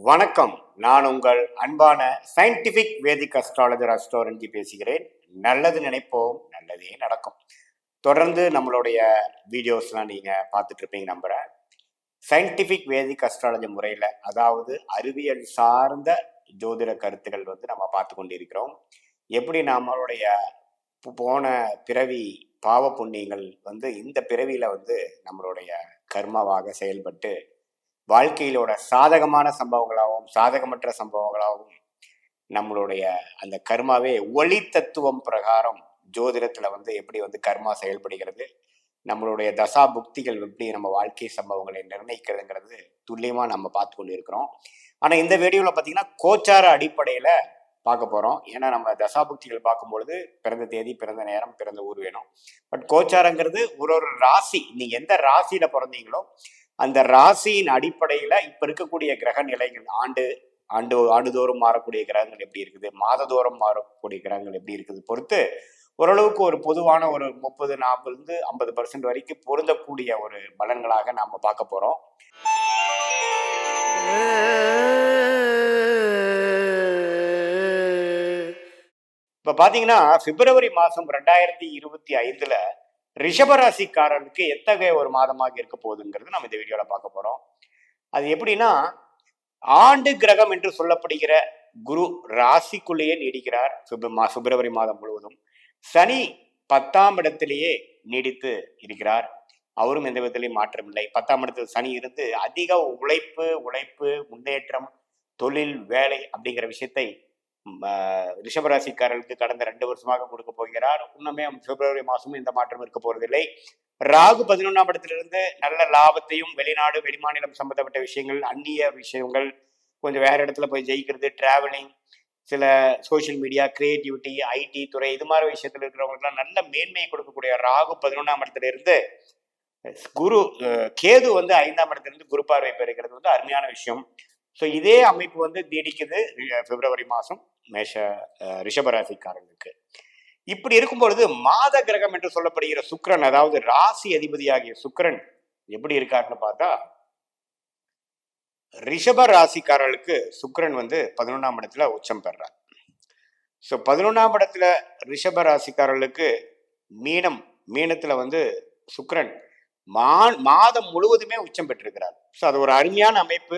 வணக்கம். நான் உங்கள் அன்பான சயின்டிபிக் வேதிக் அஸ்ட்ராலஜர் அஸ்ட்ரோரஞ்சி பேசுகிறேன். நல்லது நினைப்போம், நல்லதே நடக்கும். தொடர்ந்து நம்மளுடைய வீடியோஸ்லாம் நீங்கள் பார்த்துட்டு இருப்பீங்க நம்புகிறேன். சயின்டிபிக் வேதிக் அஸ்ட்ராலஜி முறையில், அதாவது அறிவியல் சார்ந்த ஜோதிட கருத்துக்கள் நம்ம பார்த்து கொண்டிருக்கிறோம். எப்படி நம்மளுடைய போன பிறவி பாவ புண்ணியங்கள் இந்த பிறவியில் நம்மளுடைய கர்மாவாக செயல்பட்டு வாழ்க்கையிலோட சாதகமான சம்பவங்களாகவும் சாதகமற்ற சம்பவங்களாகவும் நம்மளுடைய அந்த கர்மாவே ஒளி தத்துவம் பிரகாரம் ஜோதிடத்துல எப்படி கர்மா செயல்படுகிறது, நம்மளுடைய தசா புக்திகள் எப்படி நம்ம வாழ்க்கை சம்பவங்களை நிர்ணயிக்கிறதுங்கிறது துல்லியமா நம்ம பார்த்து கொண்டு இருக்கிறோம். ஆனா இந்த வீடியோவில் பார்த்தீங்கன்னா கோச்சார அடிப்படையில பார்க்க போறோம். ஏன்னா நம்ம தசாபுக்திகள் பார்க்கும்பொழுது பிறந்த தேதி, பிறந்த நேரம், பிறந்த ஊர் வேணும். பட் கோச்சாரங்கிறது ஒரு ஒரு ராசி, நீங்க எந்த ராசியில பிறந்தீங்களோ அந்த ராசியின் அடிப்படையில இப்ப இருக்கக்கூடிய கிரக நிலைகள் ஆண்டுதோறும் மாறக்கூடிய கிரகங்கள் எப்படி இருக்குது, மாததோறும் மாறக்கூடிய கிரகங்கள் எப்படி இருக்குது பொறுத்து ஓரளவுக்கு ஒரு பொதுவான ஒரு 30-40-50% வரைக்கும் பொருந்தக்கூடிய ஒரு பலன்களாக நாம பார்க்க போறோம். இப்ப பாத்தீங்கன்னா பிப்ரவரி மாசம் 2025 ரிஷபராசிக்காரனுக்கு எத்தகைய ஒரு மாதமாக இருக்க போகுதுங்கிறது நம்ம இந்த வீடியோல பார்க்க போறோம். அது எப்படின்னா, ஆண்டு கிரகம் என்று சொல்லப்படுகிற குரு ராசிக்குள்ளேயே நீடிக்கிறார் பிப்ரவரி மாதம் முழுவதும். சனி 10ஆம் இடத்திலேயே நீடித்து இருக்கிறார். அவரும் எந்த விதத்திலையும் மாற்றம் இல்லை. 10ஆம் இடத்தில் சனி இருந்து அதிக உழைப்பு முன்னேற்றம், தொழில், வேலை அப்படிங்கிற விஷயத்தை ரிஷபராசிக்காரர்களுக்கு கடந்த 2 வருஷமாக கொடுக்க போகிறார். இன்னுமே பிப்ரவரி மாசமும் இந்த மாற்றம் இருக்க போறதில்லை. ராகு 11ஆம் இடத்திலிருந்து நல்ல லாபத்தையும், வெளிநாடு வெளிமாநிலம் சம்பந்தப்பட்ட விஷயங்கள், அந்நிய விஷயங்கள், கொஞ்சம் வேற இடத்துல போய் ஜெயிக்கிறது, டிராவலிங், சில சோசியல் மீடியா, கிரியேட்டிவிட்டி, ஐடி துறை, இது மாதிரி விஷயத்துல இருக்கிறவங்களுக்குலாம் நல்ல மேன்மையை கொடுக்கக்கூடிய ராகு 11ஆம் இடத்துல இருந்து குரு கேது 5ஆம் இடத்திலிருந்து குரு பார்வை பெறுகிறது அருமையான விஷயம். ஸோ இதே அமைப்பு நீடிக்குது பிப்ரவரி மாதம் ரிஷபராசிக்காரர்களுக்கு. இப்படி இருக்கும் பொழுது மாத கிரகம் என்று சொல்லப்படுகிற சுக்கிரன், அதாவது ராசி அதிபதியாகிய சுக்கிரன் எப்படி இருக்காருன்னு பார்த்தா, ரிஷப ராசிக்காரர்களுக்கு சுக்கிரன் 11ஆம் இடத்துல உச்சம் பெறார். ஸோ 11ஆம் இடத்துல ரிஷப ராசிக்காரர்களுக்கு மீனத்துல சுக்கிரன் மாதம் முழுவதுமே உச்சம் பெற்றிருக்கிறார். ஸோ அது ஒரு அருமையான அமைப்பு.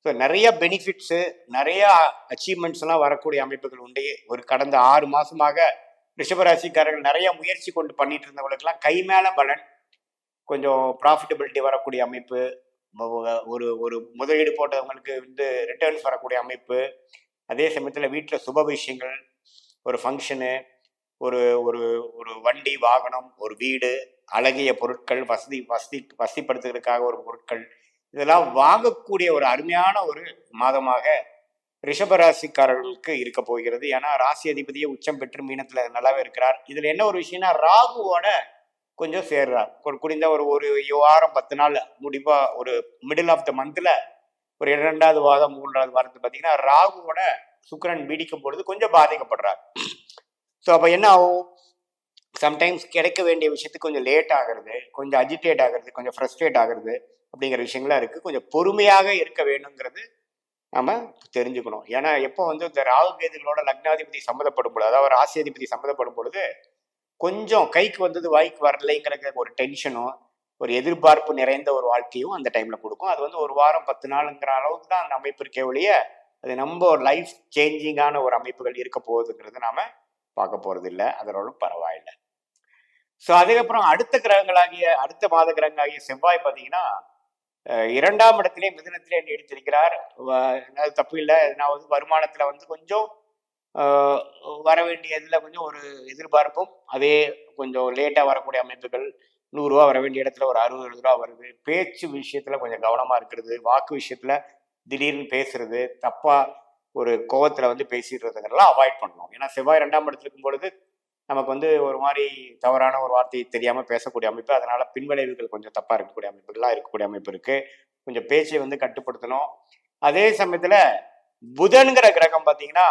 ஸோ நிறைய பெனிஃபிட்ஸு, நிறைய அச்சீவ்மெண்ட்ஸ் எல்லாம் வரக்கூடிய அமைப்புகள் உண்டு. ஒரு கடந்த 6 மாசமாக ரிஷபராசிக்காரர்கள் நிறைய முயற்சி கொண்டு பண்ணிட்டு இருந்தவங்களுக்கெல்லாம் கை மேல பலன், கொஞ்சம் ப்ராஃபிட்டபிலிட்டி வரக்கூடிய அமைப்பு, ஒரு முதலீடு போட்டவங்களுக்கு ரிட்டர்ன்ஸ் வரக்கூடிய அமைப்பு, அதே சமயத்தில் வீட்டில் சுப விஷயங்கள், ஒரு ஃபங்க்ஷனு, ஒரு ஒரு ஒரு வண்டி வாகனம், ஒரு வீடு, அழகிய பொருட்கள், வசதிப்படுத்துறதுக்காக ஒரு பொருட்கள், இதெல்லாம் வாங்கக்கூடிய ஒரு அருமையான ஒரு மாதமாக ரிஷபராசிக்காரர்களுக்கு இருக்க போகிறது. ஏன்னா ராசி அதிபதியை உச்சம் பெற்று மீனத்துல நல்லாவே இருக்கிறார். இதுல என்ன ஒரு விஷயம்னா, ராகுவோட கொஞ்சம் சேர்றார். குடிந்த ஒரு வாரம் 10 நாள் முடிவா ஒரு மிடில் ஆஃப் த மந்த்ல ஒரு 2வது வாரம் 3வது வாரத்துல பாத்தீங்கன்னா ராகுவோட சுக்கிரன் பீடிக்கும் பொழுது கொஞ்சம் பாதிக்கப்படுறார். ஸோ அப்ப என்ன ஆகும், சம்டைம்ஸ் கிடைக்க வேண்டிய விஷயத்துக்கு கொஞ்சம் லேட் ஆகிறது, கொஞ்சம் அஜிடேட் ஆகிறது, கொஞ்சம் ஃப்ரஸ்ட்ரேட் ஆகிறது அப்படிங்கிற விஷயங்கள்லாம் இருக்கு. கொஞ்சம் பொறுமையாக இருக்க வேணுங்கிறது நம்ம தெரிஞ்சுக்கணும். ஏன்னா எப்போ இந்த ராகு கேதுகளோட லக்னாதிபதி சம்மந்தப்படும் பொழுது, அதாவது ராசியாதிபதி சம்மந்தப்படும் பொழுது கொஞ்சம் கைக்கு வந்தது வாய்க்கு வரலைங்கிற ஒரு டென்ஷனும், ஒரு எதிர்பார்ப்பு நிறைந்த ஒரு வாழ்க்கையும் அந்த டைம்ல கொடுக்கும். அது ஒரு வாரம் 10 நாளுங்கிற அளவுக்கு தான் அந்த அமைப்பு இருக்கே ஒழிய, அது நம்ம ஒரு லைஃப் சேஞ்சிங்கான ஒரு அமைப்புகள் இருக்க போகுதுங்கிறது நாம பார்க்க போறது இல்லை. அதோட பரவாயில்லை. ஸோ அதுக்கப்புறம் அடுத்த மாத கிரகங்களாகிய செவ்வாய் பார்த்தீங்கன்னா 2ஆம் இடத்திலே மிதுனத்திலே நீடித்திருக்கிறார். தப்பு இல்லை. நான் வருமானத்துல கொஞ்சம் வர வேண்டியதுல கொஞ்சம் ஒரு எதிர்பார்ப்பும், அதே கொஞ்சம் லேட்டா வரக்கூடிய அமைப்புகள், 100 ரூபா வர வேண்டிய இடத்துல ஒரு 60 ரூபா வருது. பேச்சு விஷயத்துல கொஞ்சம் கவனமா இருக்கிறது, வாக்கு விஷயத்துல திடீர்னு பேசுறது, தப்பா ஒரு கோவத்துல பேசிடுறதுங்கெல்லாம் அவாய்ட் பண்ணணும். ஏன்னா செவ்வாய் 2ஆம் இடத்துல இருக்கும் பொழுது நமக்கு ஒரு மாதிரி தவறான ஒரு வார்த்தையை தெரியாம பேசக்கூடிய அமைப்பு, அதனால பின்விளைவுகள் கொஞ்சம் தப்பா இருக்கக்கூடிய அமைப்பு இருக்கு. கொஞ்சம் பேச்சை கட்டுப்படுத்தணும். அதே சமயத்துல புதன்கிற கிரகம் பார்த்தீங்கன்னா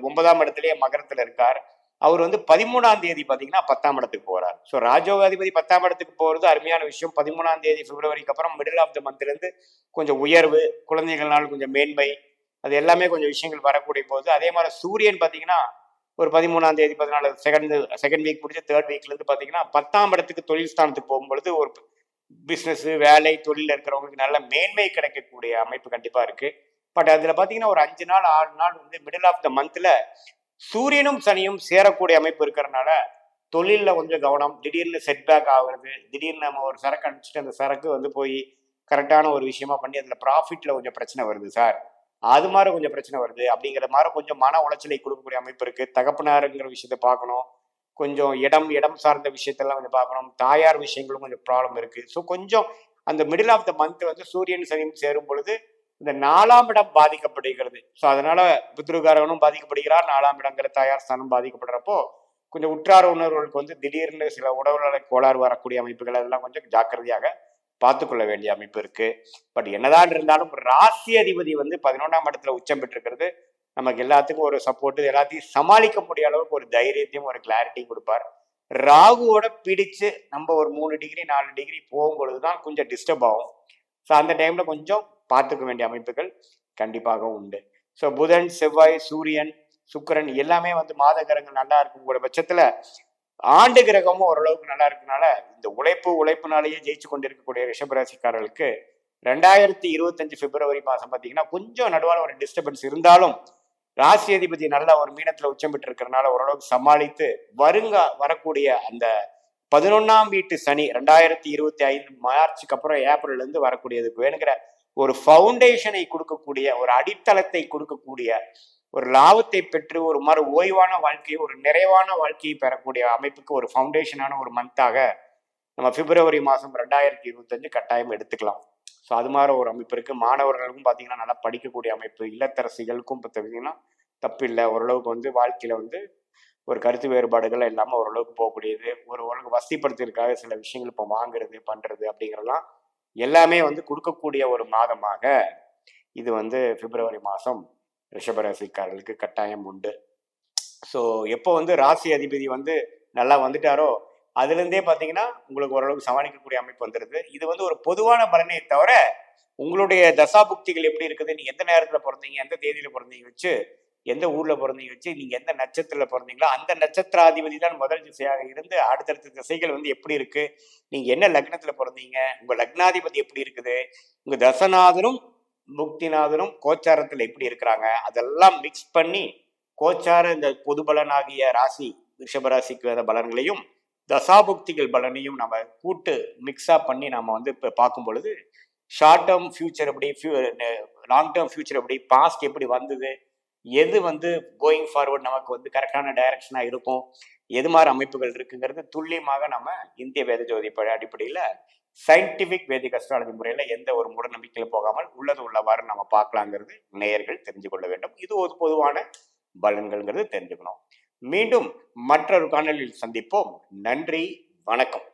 9ஆம் இடத்திலேயே மகரத்துல இருக்கார். அவர் வந்து 13ஆம் தேதி பார்த்தீங்கன்னா 10ஆம் இடத்துக்கு போறார். ஸோ ராஜயோகாதிபதி 10ஆம் இடத்துக்கு போறது அருமையான விஷயம். 13ஆம் தேதி பிப்ரவரிக்கு அப்புறம் மிடில் ஆஃப் த மந்த்லேருந்து கொஞ்சம் உயர்வு, குழந்தைகள்னால கொஞ்சம் மேன்மை, அது எல்லாமே கொஞ்சம் விஷயங்கள் வரக்கூடிய போது. அதே மாதிரி சூரியன் பார்த்தீங்கன்னா ஒரு 13ஆம் தேதி 14 செகண்ட் வீக் முடிச்சு தேர்ட் வீக்லேருந்து பார்த்தீங்கன்னா 10ஆம் இடத்துக்கு தொழில் ஸ்தானத்துக்கு போகும்பொழுது ஒரு பிஸ்னஸ் வேலை தொழிலில் இருக்கிறவங்களுக்கு நல்ல மேன்மை கிடைக்கக்கூடிய அமைப்பு கண்டிப்பாக இருக்கு. பட் அதில் பார்த்தீங்கன்னா ஒரு 5 நாள் 6 நாள் வந்து மிடில் ஆஃப் த மந்த்தில் சூரியனும் சனியும் சேரக்கூடிய அமைப்பு இருக்கிறதுனால தொழிலில் கொஞ்சம் கவனம், திடீர்னு செட்பேக் ஆகுறது, திடீர்னு நம்ம ஒரு சரக்கு அனுப்பிச்சிட்டு அந்த சரக்கு வந்து போய் கரெக்டான ஒரு விஷயமா பண்ணி அதில் ப்ராஃபிட்டில் கொஞ்சம் பிரச்சனை வருது சார், அது மாதிரி கொஞ்சம் பிரச்சனை வருது அப்படிங்கிற மாதிரி கொஞ்சம் மன உளைச்சலை கொடுக்கக்கூடிய அமைப்பு இருக்குது. தகப்பனாருங்கிற விஷயத்த பார்க்கணும், கொஞ்சம் இடம் சார்ந்த விஷயத்தெல்லாம் கொஞ்சம் பார்க்கணும், தாயார் விஷயங்களும் கொஞ்சம் ப்ராப்ளம் இருக்குது. ஸோ கொஞ்சம் அந்த மிடில் ஆஃப் த மந்த் வந்து சூரியன் சனியும் சேரும் பொழுது இந்த 4ஆம் இடம் பாதிக்கப்படுகிறது. ஸோ அதனால பித்ருகாரகனும் பாதிக்கப்படுகிறார், 4ஆம் இடங்கிற தாயார் ஸ்தானம் பாதிக்கப்படுறப்போ கொஞ்சம் உற்றார உணர்வுகளுக்கு வந்து திடீர்னு சில உடல்நல கோளாறு வரக்கூடிய அமைப்புகள் அதெல்லாம் கொஞ்சம் ஜாக்கிரதையாக பார்த்துக்கொள்ள வேண்டிய அமைப்பு இருக்கு. பட் என்னதான் இருந்தாலும் ராசி அதிபதி வந்து 11ஆம் இடத்துல உச்சம் பெற்றிருக்கிறது நமக்கு எல்லாத்துக்கும் ஒரு சப்போர்ட், எல்லாத்தையும் சமாளிக்க முடிய அளவுக்கு ஒரு தைரியத்தையும் ஒரு கிளாரிட்டியும் கொடுப்பார். ராகுவோட பிடிச்சு நம்ம ஒரு 3 டிகிரி 4 டிகிரி போகும்பொழுதுதான் கொஞ்சம் டிஸ்டர்ப் ஆகும். ஸோ அந்த டைம்ல கொஞ்சம் பார்த்துக்க வேண்டிய அமைப்புகள் கண்டிப்பாக உண்டு. ஸோ புதன், செவ்வாய், சூரியன், சுக்கிரன் எல்லாமே வந்து மாத கிரகங்கள் நல்லா இருக்கும் பட்சத்துல ஆண்டு கிரகமும் ஓரளவுக்கு நல்லா இருக்கனால இந்த உழைப்புனாலேயே ஜெயிச்சு கொண்டிருக்கக்கூடிய ரிஷபராசிக்காரர்களுக்கு 2025 பிப்ரவரி மாதம் பார்த்தீங்கன்னா கொஞ்சம் நடுவான ஒரு டிஸ்டர்பன்ஸ் இருந்தாலும் ராசி அதிபதி நல்லா ஒரு மீனத்துல உச்சம் பெற்று இருக்கிறனால ஓரளவுக்கு சமாளித்து வரக்கூடிய அந்த 11ஆம் வீட்டு சனி 2025 மார்ச்சுக்கு அப்புறம் ஏப்ரல்ல இருந்து வரக்கூடியதுக்கு வேணுங்கிற ஒரு ஃபவுண்டேஷனை கொடுக்கக்கூடிய, ஒரு அடித்தளத்தை கொடுக்கக்கூடிய, ஒரு லாபத்தை பெற்று ஒரு மாதிரி ஓய்வான வாழ்க்கையை, ஒரு நிறைவான வாழ்க்கையை பெறக்கூடிய அமைப்புக்கு ஒரு ஃபவுண்டேஷனான ஒரு மந்தாக நம்ம பிப்ரவரி மாதம் 2025 கட்டாயம் எடுத்துக்கலாம். ஸோ அது மாதிரி ஒரு அமைப்பு இருக்கு. மாணவர்களுக்கும் பார்த்தீங்கன்னா நல்லா படிக்கக்கூடிய அமைப்பு, இல்லத்தரசிகளுக்கும் பார்த்தீங்கன்னா தப்பு இல்லை, ஓரளவுக்கு வந்து வாழ்க்கையில வந்து ஒரு கருத்து வேறுபாடுகள் இல்லாமல் ஓரளவுக்கு போகக்கூடியது, ஓரளவுக்கு வசதிப்படுத்துறதுக்காக சில விஷயங்கள் இப்போ வாங்குறது பண்றது அப்படிங்கிறதெல்லாம் எல்லாமே வந்து கொடுக்கக்கூடிய ஒரு மாதமாக இது வந்து பிப்ரவரி மாதம் ரிஷபராசிக்காரர்களுக்கு கட்டாயம் உண்டு. ஸோ எப்போ வந்து ராசி அதிபதி வந்து நல்லா வந்துட்டாரோ அதுலேருந்தே பார்த்தீங்கன்னா உங்களுக்கு ஓரளவுக்கு சமாளிக்கக்கூடிய அமைப்பு வந்துடுது. இது வந்து ஒரு பொதுவான பலனை தவிர உங்களுடைய தசாபுக்திகள் எப்படி இருக்குது, நீங்கள் எந்த நேரத்தில் பிறந்தீங்க, எந்த தேதியில் பிறந்தீங்க வச்சு, எந்த ஊர்ல பிறந்தீங்க வச்சு, நீங்க எந்த நட்சத்திரத்துல பிறந்தீங்களோ அந்த நட்சத்திராதிபதி தான் முதல் திசையாக இருந்து அடுத்தடுத்த திசைகள் வந்து எப்படி இருக்கு, நீங்க என்ன லக்னத்துல பிறந்தீங்க, உங்க லக்னாதிபதி எப்படி இருக்குது, உங்க தசநாதனும் புக்திநாதனும் கோச்சாரத்துல எப்படி இருக்கிறாங்க, அதெல்லாம் மிக்ஸ் பண்ணி கோச்சார இந்த பொது பலனாகிய ராசி ரிஷபராசிக்கு பலன்களையும் தசாபுக்திகள் பலனையும் நம்ம கூட்டு மிக்ஸா பண்ணி நம்ம வந்து இப்போ பார்க்கும் பொழுது ஷார்ட் டேர்ம் ஃபியூச்சர் எப்படி, லாங் டேர்ம் ஃபியூச்சர் எப்படி, பாஸ்ட் எப்படி வந்தது, எது வந்து கோயிங் ஃபார்வர்ட் நமக்கு வந்து கரெக்டான டைரக்ஷனாக இருக்கும், எது மாதிரி அமைப்புகள் இருக்குங்கிறது துல்லியமாக நம்ம இந்திய வேத ஜோதி அடிப்படையில் சயின்டிஃபிக் வேதிக் அஸ்ட்ராலஜி முறையில் எந்த ஒரு மூட நம்பிக்கையில் போகாமல் உள்ளது உள்ளவாறு நம்ம பார்க்கலாங்கிறது நேயர்கள் தெரிஞ்சு கொள்ள வேண்டும். இது ஒரு பொதுவான பலன்கள்ங்கிறது தெரிஞ்சுக்கணும். மீண்டும் மற்றொரு காணொலியில் சந்திப்போம். நன்றி, வணக்கம்.